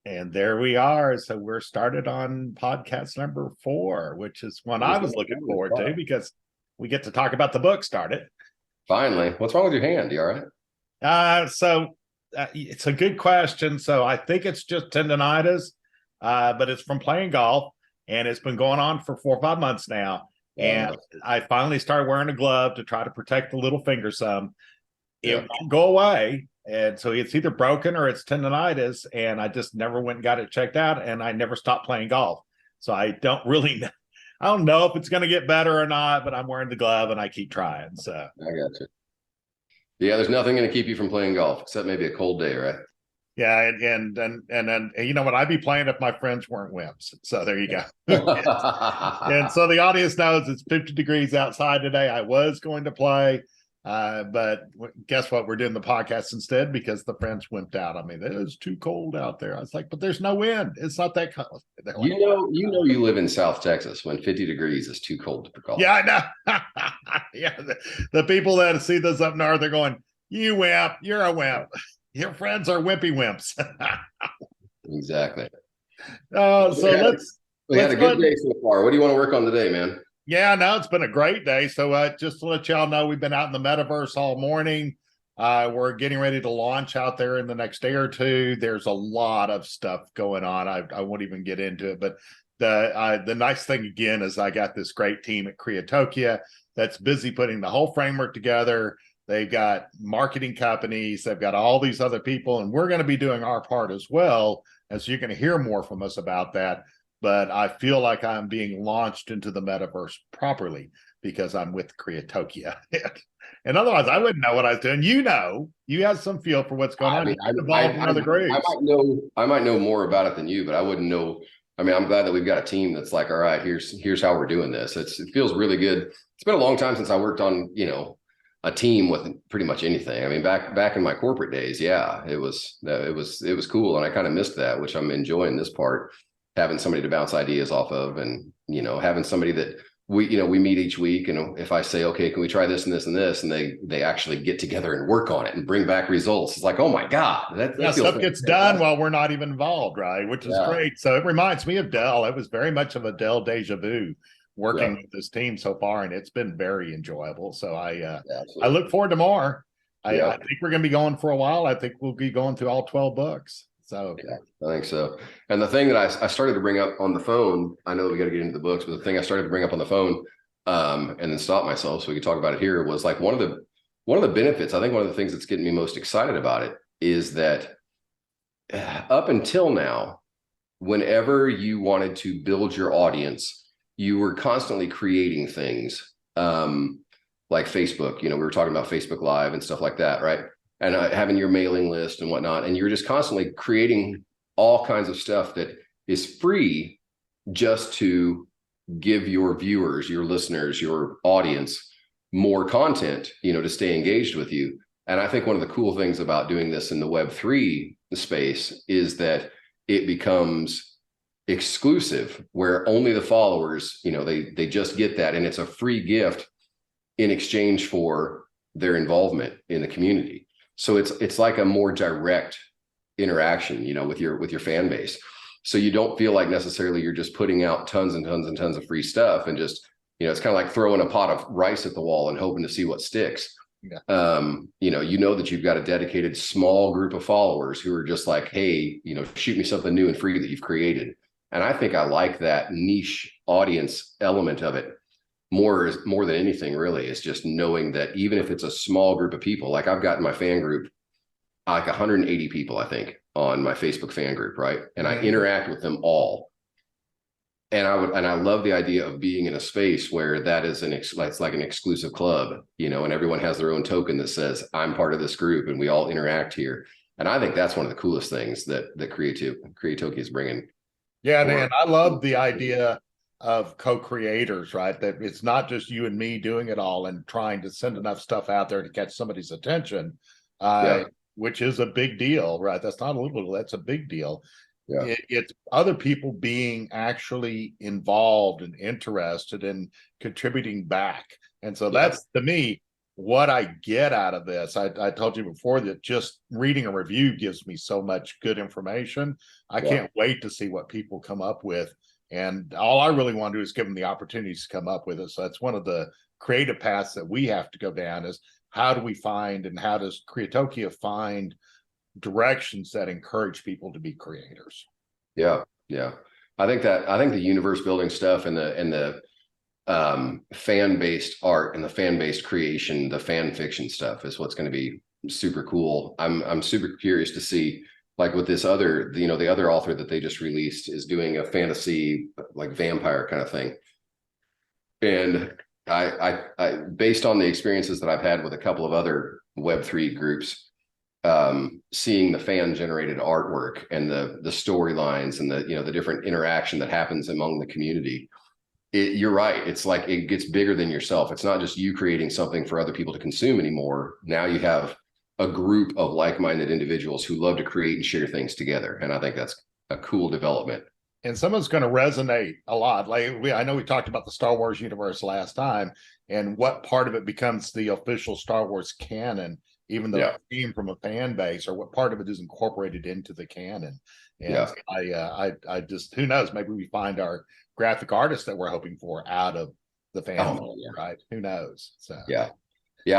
And there we are. So we're started on podcast number 4, which is one I was looking forward to because we get to talk about the book started. Finally. What's wrong with your hand? You all right? It's a good question. So I think it's just tendonitis, but it's from playing golf, and it's been going on for 4 or 5 months now. And I finally started wearing a glove to try to protect the little finger some. It won't go away. And so it's either broken or it's tendonitis. And I just never went and got it checked out. And I never stopped playing golf. So I don't know if it's going to get better or not, but I'm wearing the glove and I keep trying. So I got you. Yeah, there's nothing going to keep you from playing golf except maybe a cold day, right? Yeah, and then you know what, I'd be playing if my friends weren't wimps. So there you go. And so the audience knows it's 50 degrees outside today. I was going to play, but guess what? We're doing the podcast instead because the friends wimped out. I mean, it was too cold out there. I was like, but there's no wind. It's not that cold. Like, You live in South Texas when 50 degrees is too cold to golf. Yeah, I know. Yeah, the people that see this up north, they're going, "You wimp, you're a wimp. Your friends are wimpy wimps." Exactly. So we had a good day so far. What do you want to work on today, man? Yeah, no, it's been a great day. So just to let y'all know, we've been out in the metaverse all morning. We're getting ready to launch out there in the next day or two. There's a lot of stuff going on. I won't even get into it, but the nice thing again is I got this great team at Creatokia that's busy putting the whole framework together. They've got marketing companies, they've got all these other people, and we're going to be doing our part as well. And so you're going to hear more from us about that. But I feel like I'm being launched into the metaverse properly because I'm with Creatokia. And otherwise, I wouldn't know what I was doing. You have some feel for what's going on. Mean, You're involved in other groups. I might know more about it than you, but I wouldn't know. I mean, I'm glad that we've got a team that's like, all right, here's how we're doing this. It feels really good. It's been a long time since I worked on, a team with pretty much anything. I mean, back in my corporate days, yeah, it was cool, and I kind of missed that, which I'm enjoying this part, having somebody to bounce ideas off of, and having somebody that we meet each week, and if I say, okay, can we try this and this and this, and they actually get together and work on it and bring back results. It's like, oh my God, that stuff gets done while we're not even involved, right? Which is great. So it reminds me of Dell. It was very much of a Dell deja vu working with this team so far, and it's been very enjoyable. So I look forward to more. I think we're going to be going for a while. I think we'll be going through all 12 books. So yeah, I think so. And the thing that I started to bring up on the phone, I know we got to get into the books, but the thing I started to bring up on the phone, and then stop myself so we could talk about it here, was like one of the benefits. I think one of the things that's getting me most excited about it is that up until now, whenever you wanted to build your audience, you were constantly creating things, like Facebook. We were talking about Facebook Live and stuff like that, right? And having your mailing list and whatnot. And you're just constantly creating all kinds of stuff that is free just to give your viewers, your listeners, your audience more content, to stay engaged with you. And I think one of the cool things about doing this in the Web3 space is that it becomes exclusive, where only the followers, they just get that. And it's a free gift in exchange for their involvement in the community. So it's like a more direct interaction, with your fan base. So you don't feel like necessarily you're just putting out tons and tons and tons of free stuff and just, it's kind of like throwing a pot of rice at the wall and hoping to see what sticks. Yeah. That you've got a dedicated small group of followers who are just like, hey, shoot me something new and free that you've created. And I think I like that niche audience element of it more than anything, really. Is just knowing that even if it's a small group of people, like I've got in my fan group, like 180 people, I think, on my Facebook fan group, right? And I interact with them all. And I love the idea of being in a space where that is it's like an exclusive club, and everyone has their own token that says, I'm part of this group and we all interact here. And I think that's one of the coolest things that Creatokia is bringing. Yeah, and I love the idea of co-creators, right? That it's not just you and me doing it all and trying to send enough stuff out there to catch somebody's attention, which is a big deal, right? That's not a little, that's a big deal. Yeah. It's other people being actually involved and interested in contributing back. And so that's, to me, what I get out of this. I told you before that just reading a review gives me so much good information. I can't wait to see what people come up with. And all I really want to do is give them the opportunities to come up with it. So that's one of the creative paths that we have to go down, is how do we find, and how does Creatokia find directions that encourage people to be creators? Yeah. I think the universe building stuff and the fan-based art and the fan-based creation, the fan fiction stuff is what's going to be super cool. I'm super curious to see, like, with this other, the other author that they just released is doing a fantasy, like, vampire kind of thing. And I based on the experiences that I've had with a couple of other Web3 groups, seeing the fan generated artwork and the storylines and the different interaction that happens among the community, you're right. It's like it gets bigger than yourself. It's not just you creating something for other people to consume anymore. Now you have a group of like-minded individuals who love to create and share things together. And I think that's a cool development. And someone's going to resonate a lot. Like I know we talked about the Star Wars universe last time, and what part of it becomes the official Star Wars canon, even though it came from a fan base, or what part of it is incorporated into the canon. And I just, who knows, maybe we find our graphic artists that we're hoping for out of the fan base, right? Who knows? So yeah,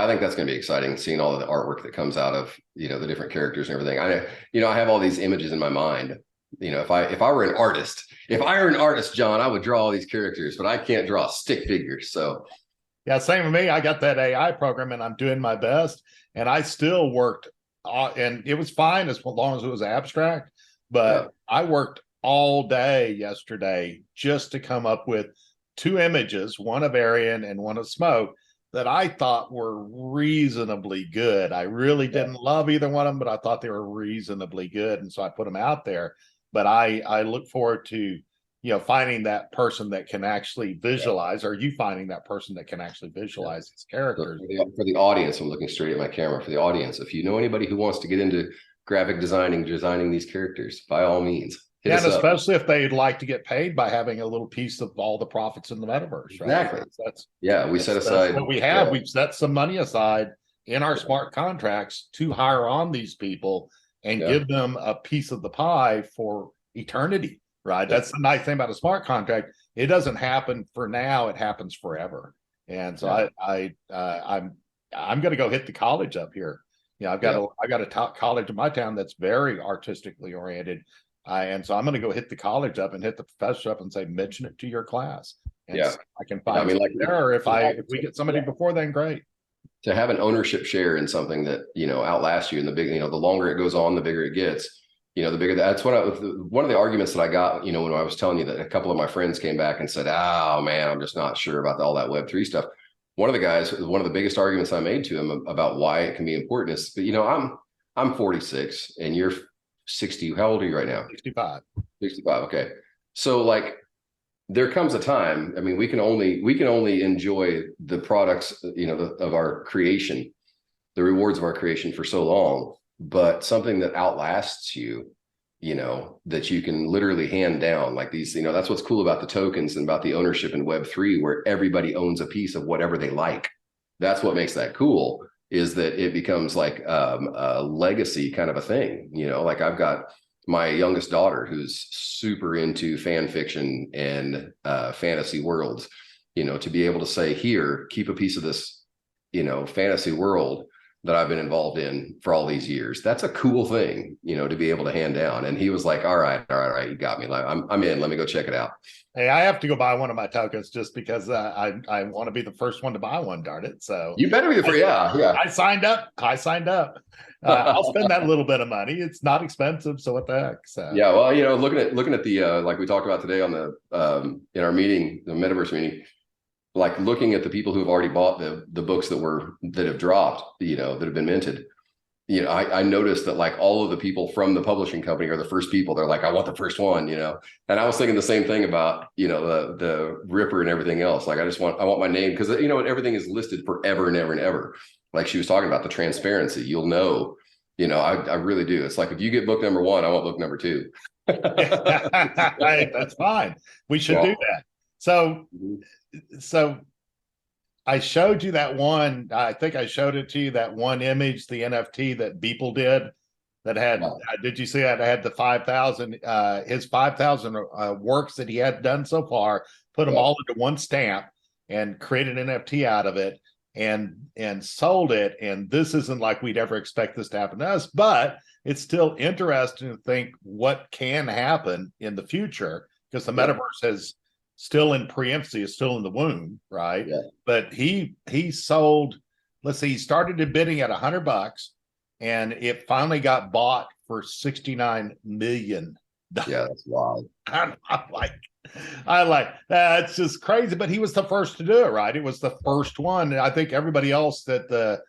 I think that's going to be exciting, seeing all of the artwork that comes out of the different characters and everything. I have all these images in my mind. If I were an artist, John, I would draw all these characters, but I can't draw stick figures. So yeah, same with me. I got that AI program and I'm doing my best, and I still worked and it was fine as long as it was abstract, but I worked all day yesterday just to come up with 2 images, one of Arian and one of Smoke, that I thought were reasonably good. I really didn't love either one of them, but I thought they were reasonably good. And so I put them out there. But I look forward to, finding that person that can actually visualize, or you finding that person that can actually visualize these characters. For the audience, I'm looking straight at my camera. For the audience, if you know anybody who wants to get into graphic designing these characters, by all means. Yeah, and especially if they'd like to get paid by having a little piece of all the profits in the metaverse, right? Exactly. We set aside what we have. We've set some money aside in our smart contracts to hire on these people and give them a piece of the pie for eternity, right? That's the nice thing about a smart contract. It doesn't happen for now; it happens forever. And so I'm going to go hit the college up here. I got a top college in my town that's very artistically oriented. And so I'm going to go hit the college up and hit the professor up and say, mention it to your class. And I can find there, or if we get somebody before then, great. To have an ownership share in something that, outlasts you, and the longer it goes on, the bigger it gets, the bigger that's one of the arguments that I got, when I was telling you that a couple of my friends came back and said, oh man, I'm just not sure about all that Web3 stuff. One of the biggest arguments I made to him about why it can be important is, I'm 46 and you're 60. How old are you right now? 65. Okay. So like, there comes a time, we can only enjoy the products, of our creation, the rewards of our creation for so long, but something that outlasts you, that you can literally hand down, like these, that's what's cool about the tokens and about the ownership in Web3, where everybody owns a piece of whatever they like. That's what makes that cool, is that it becomes like a legacy kind of a thing. Like I've got my youngest daughter who's super into fan fiction and fantasy worlds, to be able to say, here, keep a piece of this, fantasy world that I've been involved in for all these years. That's a cool thing, to be able to hand down. And he was like, all right, you got me. Like, I'm in, let me go check it out. Hey, I have to go buy one of my tokens just because I want to be the first one to buy one, darn it. So you better be the first. I signed up. I'll spend that little bit of money. It's not expensive, so what the heck? So yeah, well, looking at the like we talked about today on the in our meeting, the Metaverse meeting, like looking at the people who have already bought the books that have dropped, that have been minted. I noticed that like all of the people from the publishing company are the first people. They're like, I want the first one, and I was thinking the same thing about, the Ripper and everything else. Like, I want my name, because, everything is listed forever and ever and ever. Like she was talking about the transparency, I really do. It's like, if you get book number 1, I want book number 2. Right, that's fine. We should do that. So I showed you that one. I think I showed it to you, that one image, the NFT that Beeple did that had, Yeah, did you see that? It had the 5,000, his 5,000 works that he had done so far, put them yeah, all into one stamp and created an NFT out of it and sold it. And this isn't like we'd ever expect this to happen to us, but it's still interesting to think what can happen in the future because the yeah, metaverse has still in pre-infancy, is still in the womb, right? yeah, But he sold, let's see, he started at bidding at $100 and it finally got bought for 69 million. yeah. That's wild. I'm like, I like that's just crazy. But he was the first to do it, right? It was the first one. And I think everybody else that the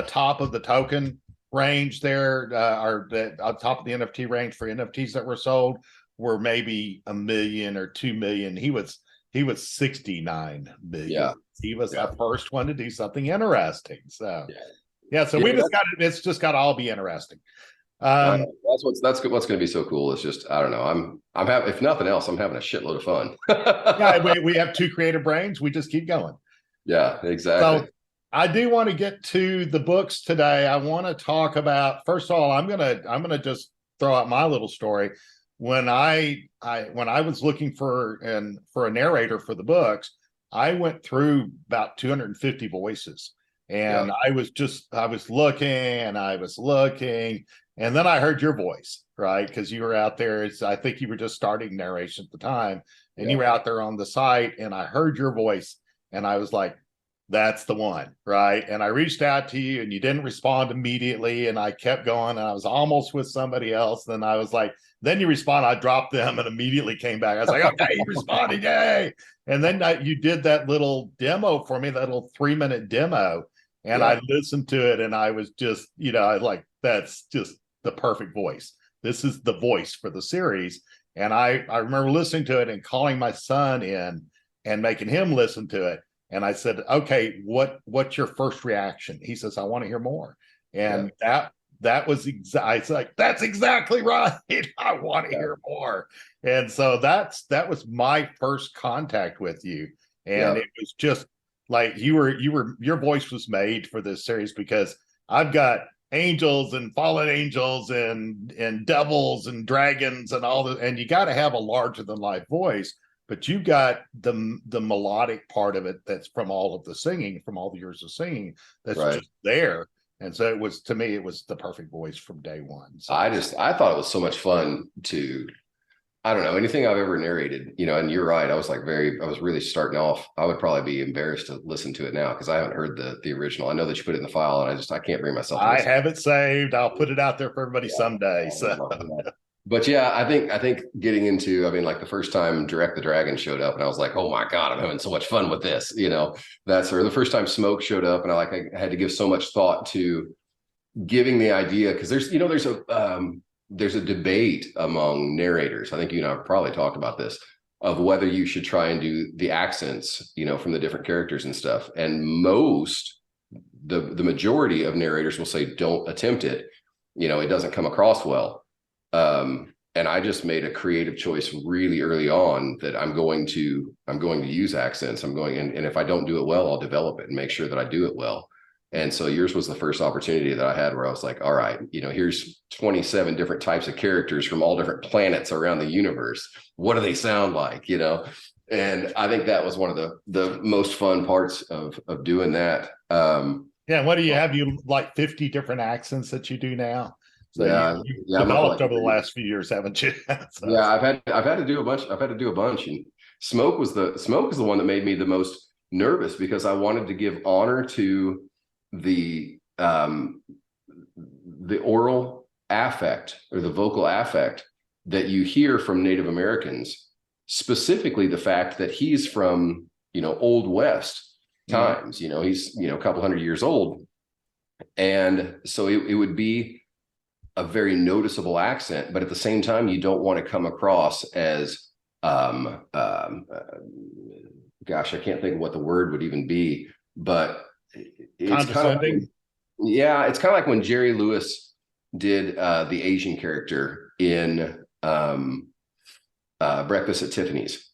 top of the token range there, or the on top of the NFT range for NFTs that were sold were maybe a million or 2 million. He was 69 million. Yeah, He was yeah, the first one to do something interesting. So yeah. yeah, so Yeah, we just got it. It's just got to all be interesting. Um, What's going to be so cool. It's just I don't know. I'm having, if nothing else, I'm having a shitload of fun. yeah, we have two creative brains. We just keep going. Yeah, exactly. So I do want to get to the books today. I want to talk about, first of all, I'm gonna just throw out my little story. When I was looking for a narrator for the books, I went through about 250 voices. Yeah, And I was looking and I was looking, and then I heard your voice, right? Because you were out there. I think you were just starting narration at the time, and you yeah, were out there on the site, and I heard your voice, and I was like, that's the one, right? And I reached out to you and you didn't respond immediately. And I kept going and I was almost with somebody else. Then I was like, then you respond, I dropped them and immediately came back. I was like, okay, you responded, yay. And then you did that little demo for me, that little 3-minute demo. And yeah, I listened to it and I was just, I was like, that's just the perfect voice. This is the voice for the series. And I remember listening to it and calling my son in and making him listen to it. And I said, okay, what's your first reaction? He says, I want to hear more. yeah, And that was I was like, that's exactly right. I want to yeah, hear more. And so that was my first contact with you. And yeah, it was just like your voice was made for this series because I've got angels and fallen angels and devils and dragons and all the, and you got to have a larger than life voice, but you got the melodic part of it that's from all of the singing, from all the years of singing, that's right. just there. And so it was, to me, it was the perfect voice from day one. So I thought it was so much fun to, I don't know, anything I've ever narrated, and you're right. I was really starting off. I would probably be embarrassed to listen to it now because I haven't heard the original. I know that you put it in the file and I can't bring myself to I listen. have it saved. I'll put it out there for everybody Yeah. someday. So But yeah, I think getting into, I mean, like the first time Direct the Dragon showed up and I was like, oh my God, I'm having so much fun with this, that's, or the first time Smoke showed up and I had to give so much thought to giving the idea. Cause there's a debate among narrators. I think you and I have probably talked about this of whether you should try and do the accents, from the different characters and stuff. And the majority of narrators will say, don't attempt it. It doesn't come across well. And I just made a creative choice really early on that I'm going to use accents. And if I don't do it well, I'll develop it and make sure that I do it well. And so yours was the first opportunity that I had where I was like, all right, here's 27 different types of characters from all different planets around the universe. What do they sound like? And I think that was one of the most fun parts of doing that. yeah, what do you have? You like 50 different accents that you do now? So Yeah, you've yeah, I'm up to developed like over the last few years, haven't you? So, yeah, I've had to do a bunch. I've had to do a bunch, and Smoke is the one that made me the most nervous because I wanted to give honor to the the oral affect or the vocal affect that you hear from Native Americans, specifically the fact that he's from Old West mhm. times. He's a couple hundred years old, and so it would be a very noticeable accent, but at the same time, you don't want to come across as, gosh, I can't think of what the word would even be, but it's kind of like Condescending. it's kind of like when Jerry Lewis did the Asian character in Breakfast at Tiffany's.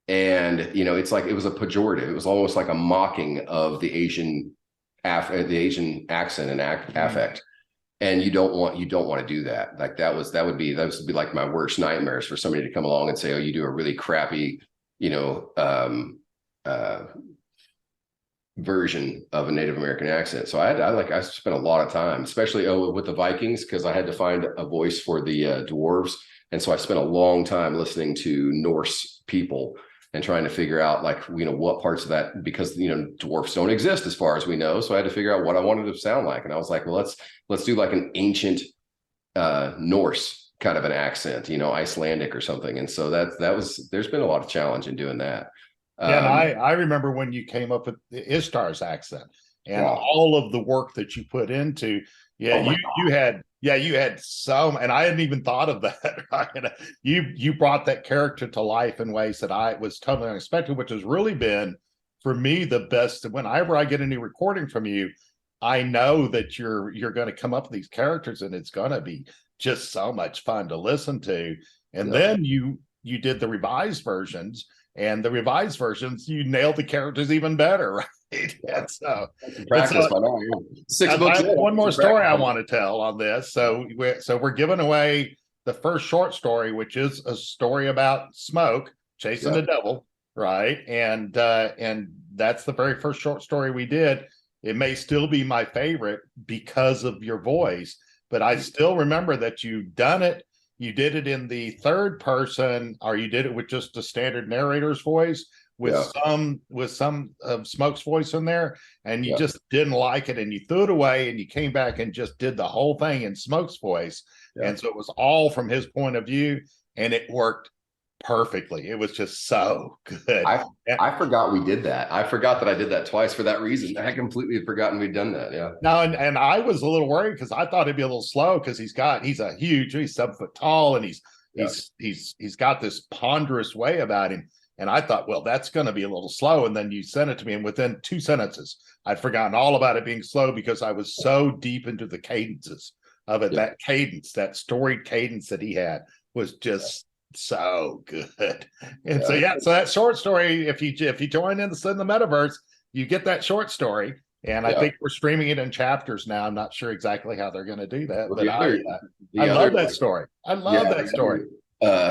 And, you know, it's like, it was a pejorative. It was almost like a mocking of the Asian, the Asian accent and affect. And you don't want to do that. Like that would be like my worst nightmares for somebody to come along and say, oh, you do a really crappy, you know, version of a Native American accent. So I spent a lot of time, especially with the Vikings, because I had to find a voice for the dwarves. And so I spent a long time listening to Norse people and trying to figure out, like, you know, what parts of that, because, you know, dwarfs don't exist as far as we know. So I had to figure out what I wanted to sound like. And I was like, well, let's do like an ancient Norse kind of an accent, you know, Icelandic or something. And so there's been a lot of challenge in doing that. Yeah, and I remember when you came up with the Ishtar's accent and Yeah. all of the work that you put into, yeah, Oh you had some, and I hadn't even thought of that. Right? You brought that character to life in ways that I was totally unexpected, which has really been for me the best. Whenever I get any recording from you, I know that you're going to come up with these characters, and it's going to be just so much fun to listen to. And yeah. then you did the revised versions, and the revised versions, you nailed the characters even better, right? And so Practice by now. 6 books. I have one more story I want to tell on this. So we're giving away the first short story, which is a story about smoke chasing the devil, right? And that's the very first short story we did. It may still be my favorite because of your voice, but I still remember that you've done it. You did it in the third person, or you did it with just a standard narrator's voice with some of Smoke's voice in there, and you just didn't like it, and you threw it away, and you came back and just did the whole thing in Smoke's voice. And so it was all from his point of view, and it worked perfectly. It was just so good. I forgot we did that. I forgot that I did that twice for that reason. I completely had forgotten we'd done that. Yeah. No, and I was a little worried because I thought it'd be a little slow because he's 7 foot tall, and he's got this ponderous way about him. And I thought, well, that's going to be a little slow. And then you sent it to me, and within 2 sentences, I'd forgotten all about it being slow because I was so deep into the cadences of it. That cadence, that storied cadence that he had was just so good. And so that short story, if you join in the Metaverse, you get that short story. And I think we're streaming it in chapters now. I'm not sure exactly how they're going to do that, but I love that story. I love that story.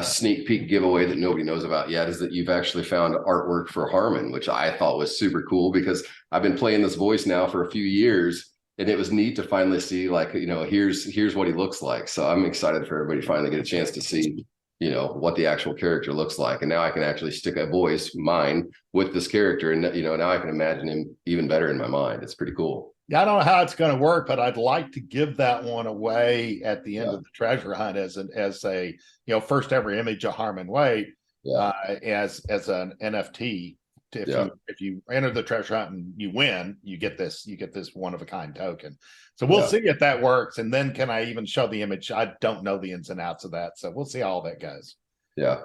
Sneak peek giveaway that nobody knows about yet is that you've actually found artwork for Harmon, which I thought was super cool because I've been playing this voice now for a few years, and it was neat to finally see, like, you know, here's what he looks like. So I'm excited for everybody to finally get a chance to see, you know, what the actual character looks like. And now I can actually stick a voice, mine, with this character, and, you know, now I can imagine him even better in my mind. It's pretty cool. Yeah, I don't know how it's going to work, but I'd like to give that one away at the end of the treasure hunt as a first ever image of Harmon Wade as an NFT. If you enter the treasure hunt and you win, you get this one of a kind token. So we'll see if that works, and then can I even show the image? I don't know the ins and outs of that, so we'll see how all that goes. To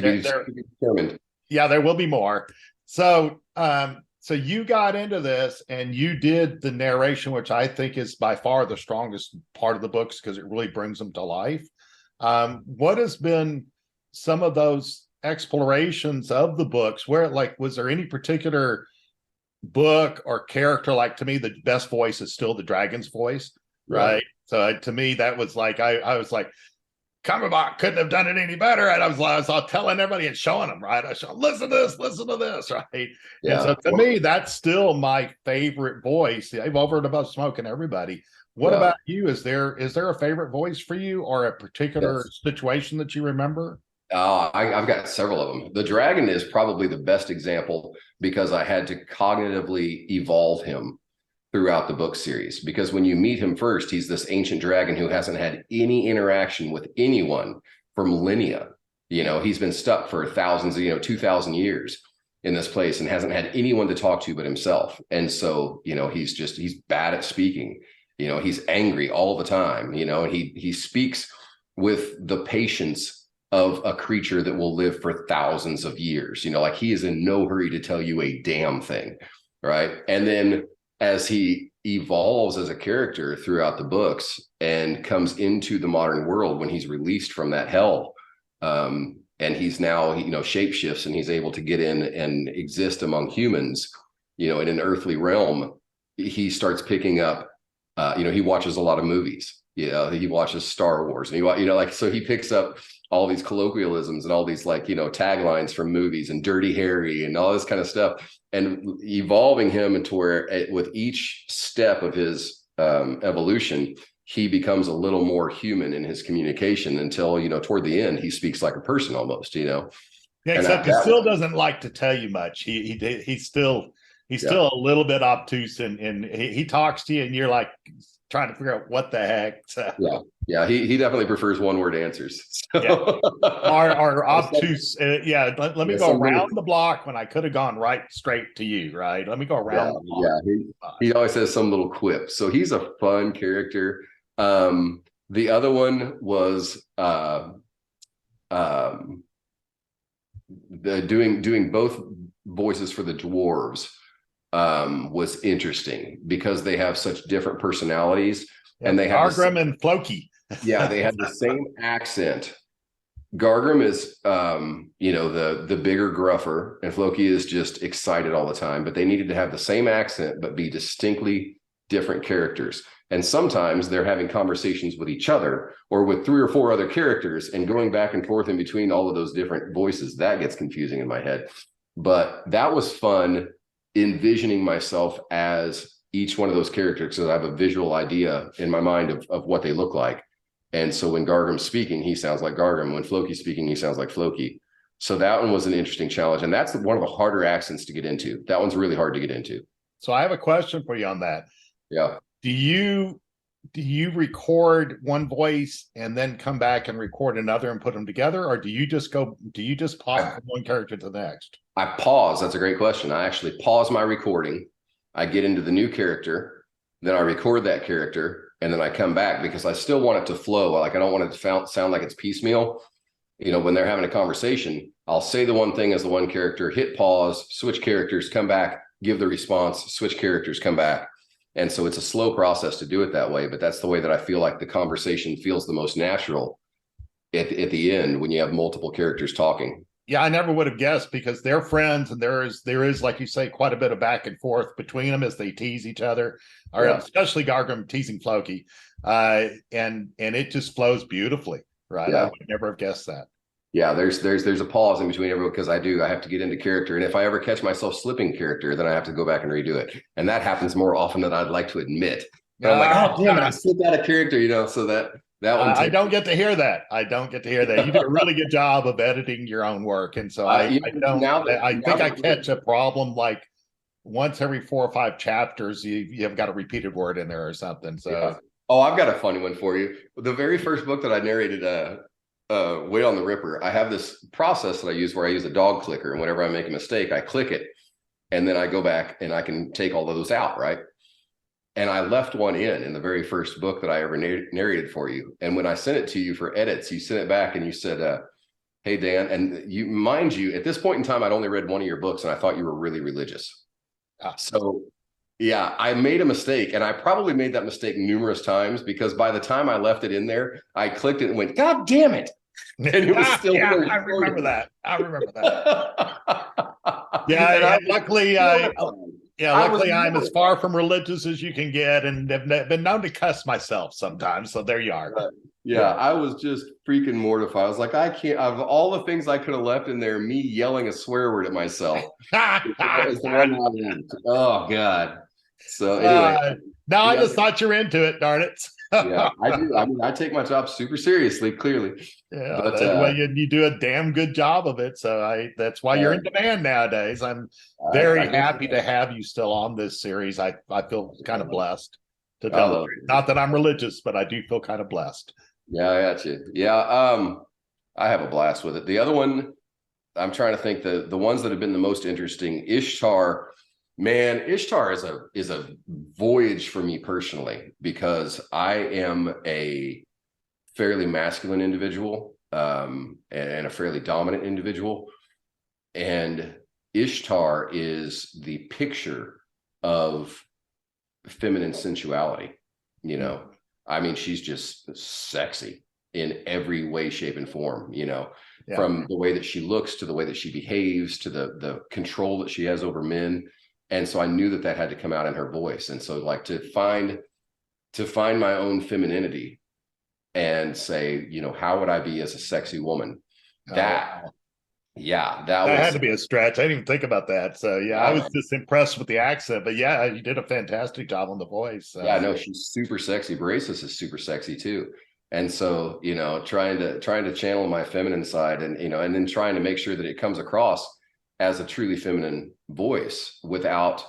be determined. Yeah, there will be more. So so you got into this and you did the narration, which I think is by far the strongest part of the books because it really brings them to life. What has been some of those explorations of the books where, like, was there any particular book or character? Like, to me, the best voice is still the dragon's voice, right? So to me, that was like, I was like, Cumberbatch couldn't have done it any better. And I was all telling everybody and showing them, right? I show, listen to this, right? Yeah. And so to me, that's still my favorite voice. I've over and above Smoke and everybody. What about you? Is there a favorite voice for you or a particular situation that you remember? I've got several of them. The dragon is probably the best example because I had to cognitively evolve him throughout the book series, because when you meet him first, he's this ancient dragon who hasn't had any interaction with anyone for millennia. You know, he's been stuck for thousands of, 2,000 years in this place and hasn't had anyone to talk to but himself. And so, he's bad at speaking. He's angry all the time. He speaks with the patience of a creature that will live for thousands of years. Like, he is in no hurry to tell you a damn thing, right? And then as he evolves as a character throughout the books and comes into the modern world, when he's released from that hell, and he's now, you know, shapeshifts and he's able to get in and exist among humans, you know, in an earthly realm. He starts picking up, you know, he watches a lot of movies. You know, he watches Star Wars, and you know, like, so he picks up all these colloquialisms and all these, like, you know, taglines from movies and Dirty Harry and all this kind of stuff, and evolving him into where with each step of his evolution, he becomes a little more human in his communication until, you know, toward the end, he speaks like a person almost, you know. Yeah, And except he still doesn't like to tell you much. He's still a little bit obtuse, and he talks to you, and you're like trying to figure out what the heck. So. Yeah, he definitely prefers one word answers. So. Yeah. Our obtuse. Let me go around the block when I could have gone right straight to you. Right. Let me go around. He always has some little quip. So he's a fun character. The other one was doing both voices for the dwarves was interesting because they have such different personalities. Yeah, and they have Gargrim and Floki. Yeah, they have the same accent. Gargrim is you know, the bigger, gruffer, and Floki is just excited all the time, but they needed to have the same accent but be distinctly different characters. And sometimes they're having conversations with each other or with 3 or 4 other characters and going back and forth in between all of those different voices. That gets confusing in my head. But that was fun, envisioning myself as each one of those characters, because I have a visual idea in my mind of what they look like. And so when Gargrim's speaking, he sounds like Gargrim. When Floki's speaking, he sounds like Floki. So that one was an interesting challenge. And that's one of the harder accents to get into. That one's really hard to get into. So I have a question for you on that. Yeah. Do you record one voice and then come back and record another and put them together? Or do you just pause from one character to the next? I pause. That's a great question. I actually pause my recording. I get into the new character, then I record that character, and then I come back because I still want it to flow. Like, I don't want it to sound like it's piecemeal. You know, when they're having a conversation, I'll say the one thing as the one character, hit pause, switch characters, come back, give the response, switch characters, come back. And so it's a slow process to do it that way, but that's the way that I feel like the conversation feels the most natural at the end when you have multiple characters talking. Yeah, I never would have guessed because they're friends, and there is, like you say, quite a bit of back and forth between them as they tease each other, or especially Gargrim teasing Floki, and it just flows beautifully, right? Yeah. I would never have guessed that. Yeah, there's a pause in between everyone because I have to get into character, and if I ever catch myself slipping character, then I have to go back and redo it, and that happens more often than I'd like to admit. But I'm like, oh damn it, I slipped out of character, you know. So that one. I don't get to hear that. I don't get to hear that. You do a really good job of editing your own work, and so I think I catch a problem like once every 4 or 5 chapters. You have got a repeated word in there or something. So. Yeah. Oh, I've got a funny one for you. The very first book that I narrated, Wait on the Ripper, I have this process that I use where I use a dog clicker, and whenever I make a mistake, I click it, and then I go back and I can take all of those out, right? And I left one in the very first book that I ever narrated for you. And when I sent it to you for edits, you sent it back and you said, hey, Dan, and you, mind you, at this point in time, I'd only read one of your books and I thought you were really religious. So yeah, I made a mistake, and I probably made that mistake numerous times because by the time I left it in there, I clicked it and went, God damn it. And it was still there. I remember that. Yeah, luckily, I'm as far from religious as you can get, and have been known to cuss myself sometimes. So there you are. Yeah, I was just freaking mortified. I was like, I can't. Of all the things I could have left in there, me yelling a swear word at myself. Oh God. So anyway, no, I just thought you're into it. Darn it. Yeah, I do. I mean, I take my job super seriously, clearly. Yeah, but well, you do a damn good job of it. So that's why you're in demand nowadays. I'm very happy to have you still on this series. I feel kind of blessed to tell the truth. Not that I'm religious, but I do feel kind of blessed. Yeah, I got you. Yeah, I have a blast with it. The other one, I'm trying to think the ones that have been the most interesting. Ishtar. Man, Ishtar is a voyage for me personally because I am a fairly masculine individual and a fairly dominant individual. And Ishtar is the picture of feminine sensuality. You know, I mean, she's just sexy in every way, shape, and form, you know, Yeah. from the way that she looks to the way that she behaves to the control that she has over men. And so I knew that had to come out in her voice. And so like to find my own femininity and say, you know, how would I be as a sexy woman? That That had to be a stretch. I didn't even think about that. So yeah, I was just impressed with the accent. But yeah, you did a fantastic job on the voice. Yeah, no, she's super sexy. Braces is super sexy too. And so, you know, trying to channel my feminine side, and you know, and then trying to make sure that it comes across as a truly feminine voice without,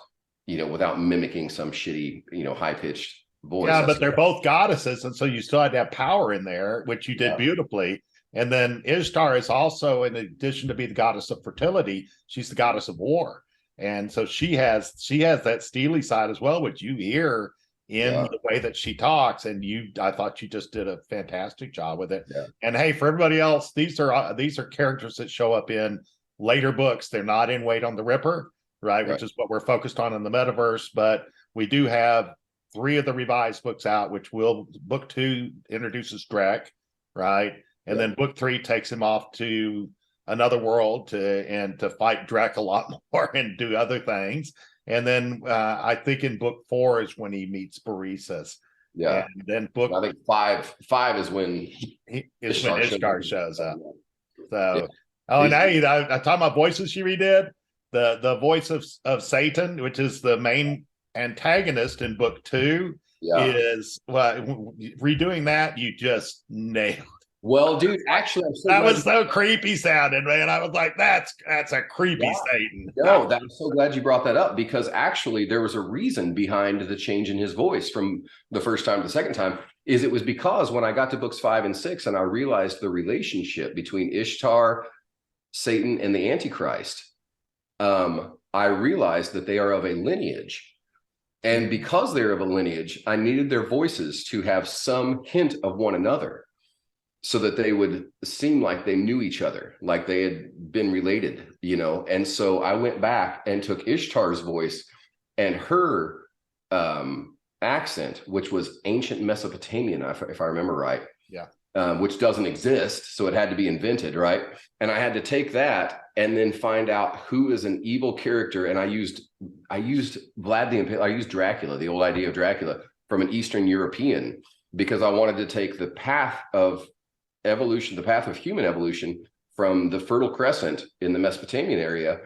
you know, without mimicking some shitty, you know, high-pitched voice. Yeah, but they're both goddesses, and so you still had to have power in there, which you did beautifully. And then Ishtar is also, in addition to being the goddess of fertility, she's the goddess of war. And so she has that steely side as well, which you hear in the way that she talks. And I thought you just did a fantastic job with it. Yeah. And hey, for everybody else, these are characters that show up in later books. They're not in Wait on the Ripper, right? Which is what we're focused on in the metaverse. But we do have 3 of the revised books out, which book 2 introduces Drek, right? And then book 3 takes him off to another world to fight Drek a lot more and do other things. And then I think in book 4 is when he meets Boreas. Yeah. And then I think five is when Ishtar shows up. So and I talking about voices she redid. The voice of Satan, which is the main antagonist in book 2, is redoing that. You just nailed. Well, dude, actually, that was so creepy sounding, man. I was like, that's a creepy Satan. No, I'm so glad you brought that up, because actually there was a reason behind the change in his voice from the first time to the second time. It was because when I got to books 5 and 6 and I realized the relationship between Ishtar, Satan, and the Antichrist, I realized that they are of a lineage. And because they're of a lineage, I needed their voices to have some hint of one another, so that they would seem like they knew each other, like they had been related, you know? And so I went back and took Ishtar's voice and her accent, which was ancient Mesopotamian, if I remember right. Yeah. Which doesn't exist, so it had to be invented, right? And I had to take that and then find out who is an evil character. And I used Vlad the Impaler. I used Dracula, the old idea of Dracula, from an Eastern European, because I wanted to take the path of evolution, the path of human evolution, from the Fertile Crescent in the Mesopotamian area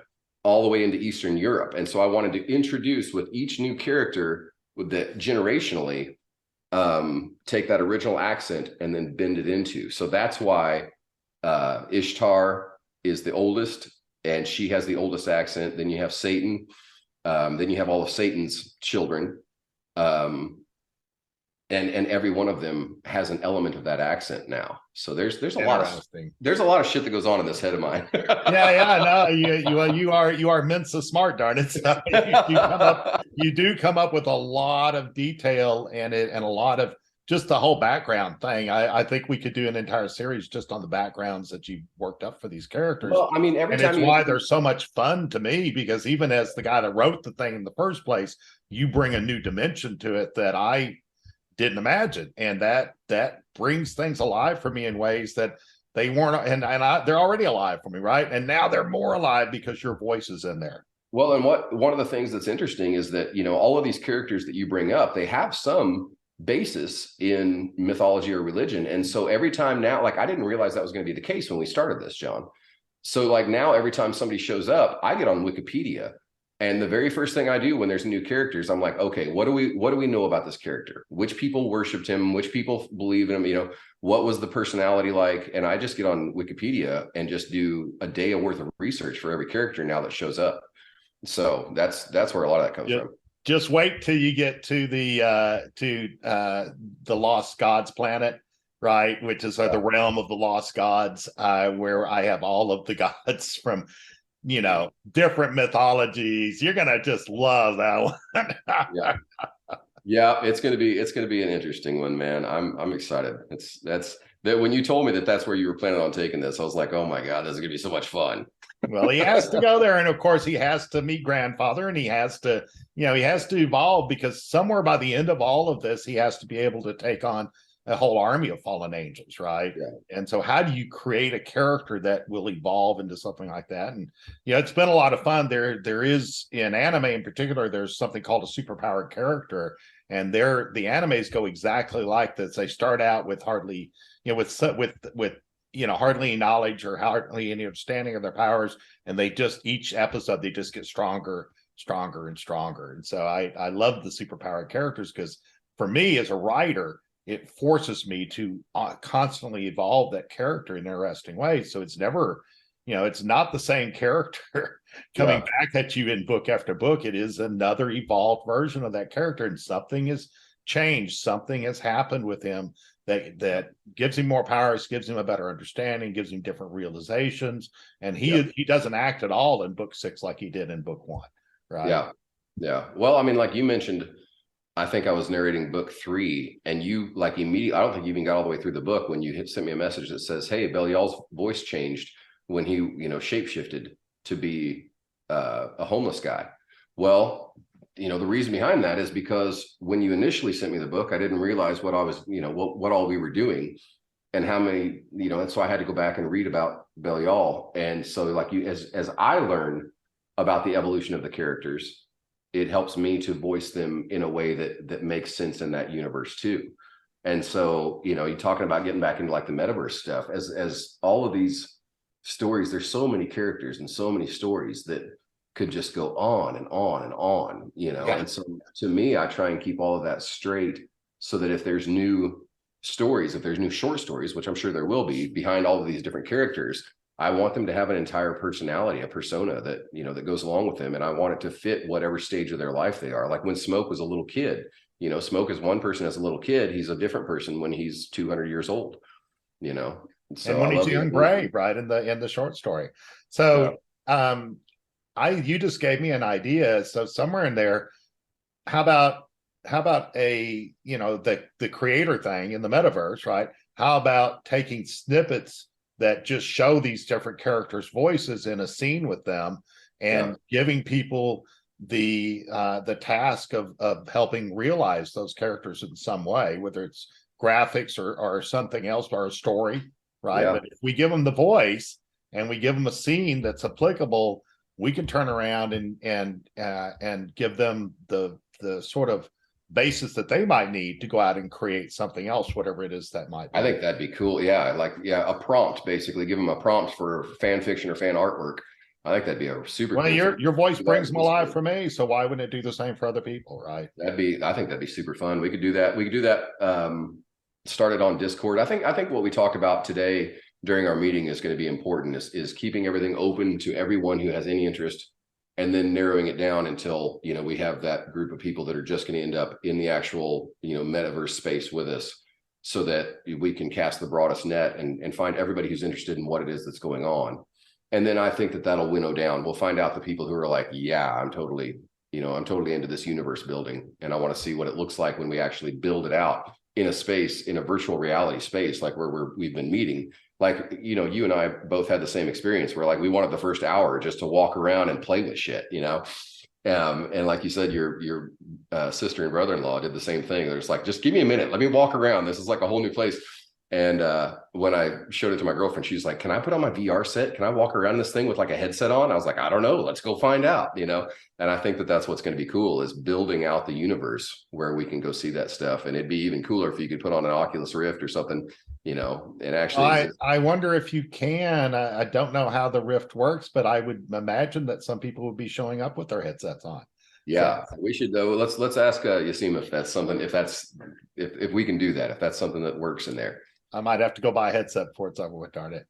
all the way into Eastern Europe. And so I wanted to introduce with each new character that generationally take that original accent and then bend it into. So that's why Ishtar is the oldest, and she has the oldest accent. Then you have Satan. Then you have all of Satan's children. And every one of them has an element of that accent now. So there's a lot of shit that goes on in this head of mine. No, you are Mensa smart, darn it. So you do come up with a lot of detail and a lot of just the whole background thing. I think we could do an entire series just on the backgrounds that you worked up for these characters. Well, I mean, it's why they're so much fun to me, because even as the guy that wrote the thing in the first place, you bring a new dimension to it that I didn't imagine, and that brings things alive for me in ways that they weren't, and they're already alive for me, right? And now they're more alive because your voice is in there. Well, and one of the things that's interesting is that, you know, all of these characters that you bring up, they have some basis in mythology or religion. And so every time now, like, I didn't realize that was going to be the case when we started this, John. So like now, every time somebody shows up, I get on Wikipedia. And the very first thing I do when there's new characters, I'm like, okay, what do we know about this character? Which people worshipped him? Which people believe in him? You know, what was the personality like? And I just get on Wikipedia and just do a day worth of research for every character now that shows up. So that's where a lot of that comes from. Just wait till you get to the Lost Gods planet, right? Which is the realm of the Lost Gods, where I have all of the gods from, you know, different mythologies. You're gonna just love that one. Yeah, it's gonna be an interesting one, man. I'm excited. That's when you told me that that's where you were planning on taking this, I was like, oh my god, this is gonna be so much fun. Well, he has to go there, and of course he has to meet Grandfather, and he has to evolve, because somewhere by the end of all of this, he has to be able to take on a whole army of fallen angels, right? Yeah. And so how do you create a character that will evolve into something like that? And it's been a lot of fun. There is, in anime in particular, there's something called a superpowered character, and the animes go exactly like this. They start out with hardly, with hardly any knowledge or hardly any understanding of their powers, and they just, each episode they just get stronger and stronger. And so I love the superpowered characters, because for me as a writer, it forces me to constantly evolve that character in interesting ways. So it's never, it's not the same character coming back at you in book after book. It is another evolved version of that character, and something has changed, something has happened with him that gives him more powers, gives him a better understanding, gives him different realizations, and he doesn't act at all in book 6 like he did in book 1, right? Yeah. Well, I mean, like you mentioned, I think I was narrating book 3, and you like immediately, I don't think you even got all the way through the book when you sent me a message that says, hey, Belial's voice changed when he shapeshifted to be a homeless guy. Well, the reason behind that is because when you initially sent me the book, I didn't realize what I was, what all we were doing and how many, and so I had to go back and read about Belial. And so like as I learn about the evolution of the characters, it helps me to voice them in a way that makes sense in that universe too. And so, you're talking about getting back into like the metaverse stuff, as all of these stories, there's so many characters and so many stories that could just go on and on and on, And so to me, I try and keep all of that straight, so that if there's new stories, if there's new short stories, which I'm sure there will be behind all of these different characters, I want them to have an entire personality, a persona that, that goes along with them. And I want it to fit whatever stage of their life they are. Like when Smoke was a little kid, Smoke is one person as a little kid. He's a different person when he's 200 years old, So and when he's young, brave, right, in the short story. So you just gave me an idea. So somewhere in there, how about a the creator thing in the metaverse, right? How about taking snippets that just show these different characters' voices in a scene with them, and giving people the task of helping realize those characters in some way, whether it's graphics or something else, or a story, right? But if we give them the voice and we give them a scene that's applicable, we can turn around and give them the sort of basis that they might need to go out and create something else, whatever it is that might be. I think that'd be cool. A prompt, basically give them a prompt for fan fiction or fan artwork. I think that'd be a super well, cool your voice brings them alive for me, so why wouldn't it do the same for other people, right? I think that'd be super fun. We could do that. Started on Discord. I think what we talked about today during our meeting is going to be important, is keeping everything open to everyone who has any interest, and then narrowing it down until we have that group of people that are just going to end up in the actual metaverse space with us, so that we can cast the broadest net and find everybody who's interested in what it is that's going on. And then I think that'll winnow down. We'll find out the people who are like, yeah, I'm totally into this universe building, and I want to see what it looks like when we actually build it out in a space, in a virtual reality space, like where we've been meeting. Like, you and I both had the same experience where like we wanted the first hour just to walk around and play with shit, and like you said, your sister and brother-in-law did the same thing. They're just like, just give me a minute, let me walk around, this is like a whole new place. And when I showed it to my girlfriend, she's like, can I put on my VR set? Can I walk around this thing with like a headset on? I was like, I don't know, let's go find out, And I think that's what's going to be cool, is building out the universe where we can go see that stuff. And it'd be even cooler if you could put on an Oculus Rift or something, and actually. I wonder if you can. I don't know how the Rift works, but I would imagine that some people would be showing up with their headsets on. Yeah, so we should though. Let's ask Yasim if that's something, if we can do that, if that's something that works in there. I might have to go buy a headset before it's over with, darn it.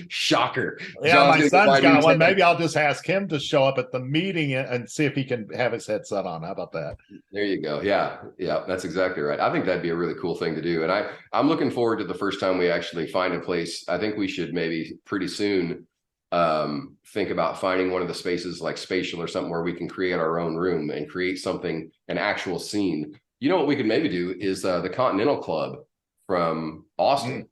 Shocker. Yeah, John's my son's got one. Maybe I'll just ask him to show up at the meeting and see if he can have his headset on. How about that? There you go. Yeah, that's exactly right. I think that'd be a really cool thing to do. And I'm looking forward to the first time we actually find a place. I think we should maybe pretty soon think about finding one of the spaces like Spatial or something where we can create our own room and create something, an actual scene. What we could maybe do is the Continental Club from Austin.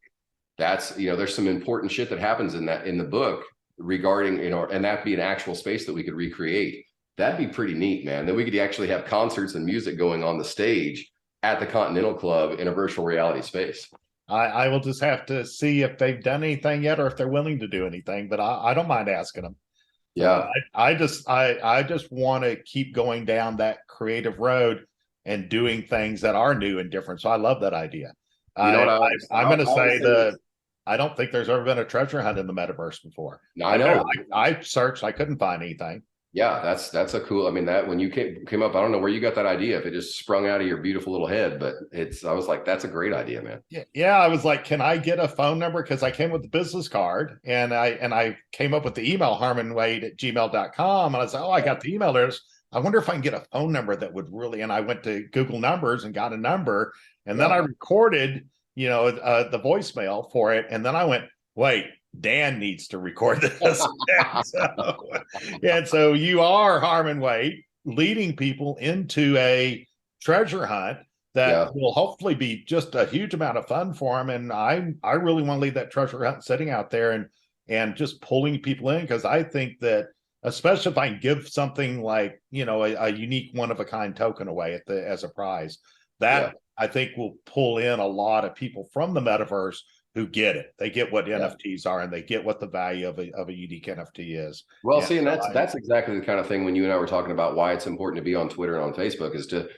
That's, there's some important shit that happens in the book regarding, and that'd be an actual space that we could recreate. That'd be pretty neat, man. Then we could actually have concerts and music going on the stage at the Continental Club in a virtual reality space. I will just have to see if they've done anything yet or if they're willing to do anything, but I don't mind asking them. So Yeah. I just want to keep going down that creative road and doing things that are new and different. So I love that idea. You know what I'm going to I always say say? I don't think there's ever been a treasure hunt in the metaverse before. I know. I searched, I couldn't find anything. Yeah, that's a cool. I mean, that when you came up, I don't know where you got that idea. If it just sprung out of your beautiful little head, but I was like, that's a great idea, man. Yeah. I was like, can I get a phone number? Because I came with the business card and I came up with the email harmonwade@gmail.com. And I said, oh, I got the email address. I wonder if I can get a phone number that would really, and I went to Google Numbers and got a number. And then I recorded, the voicemail for it. And then I went, wait, Dan needs to record this. and so you are Harmon Wade leading people into a treasure hunt that will hopefully be just a huge amount of fun for them. And I really want to leave that treasure hunt sitting out there and just pulling people in, because I think that, especially if I can give something like, a unique one of a kind token away as a prize, that I think will pull in a lot of people from the metaverse who get it. They get what NFTs are, and they get what the value of a unique NFT is. Well, see, and that's exactly the kind of thing when you and I were talking about why it's important to be on Twitter and on Facebook is to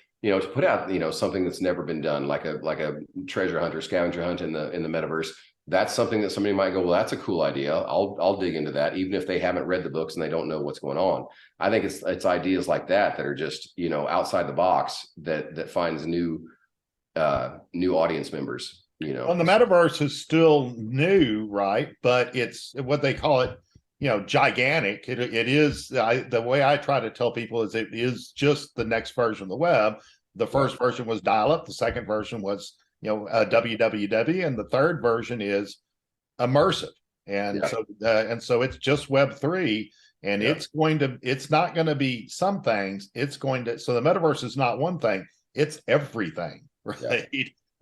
put out, something that's never been done, like a treasure hunt or scavenger hunt in the metaverse. That's something that somebody might go, well, that's a cool idea. I'll dig into that, even if they haven't read the books and they don't know what's going on. I think it's ideas like that are just, outside the box that finds new audience members. Well, the metaverse is still new, right? But it's what they call it, gigantic. It is, the way I try to tell people is it is just the next version of the web. The first version was dial-up. The second version was, www, and the third version is immersive. And so it's just Web3, and it's not going to be some things. So the metaverse is not one thing, it's everything, right?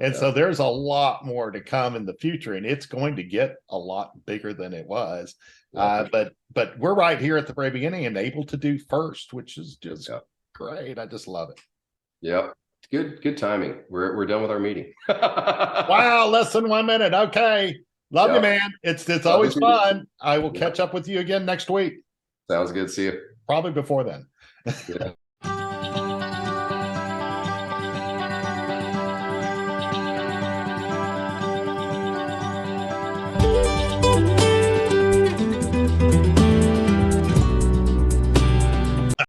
And so there's a lot more to come in the future, and it's going to get a lot bigger than it was. But we're right here at the very beginning and able to do first, which is just great. I just love it. Yep. Good timing. We're done with our meeting. Wow, less than 1 minute. Okay. Love you, man. It's always fun. I will catch up with you again next week. Sounds good. See you. Probably before then.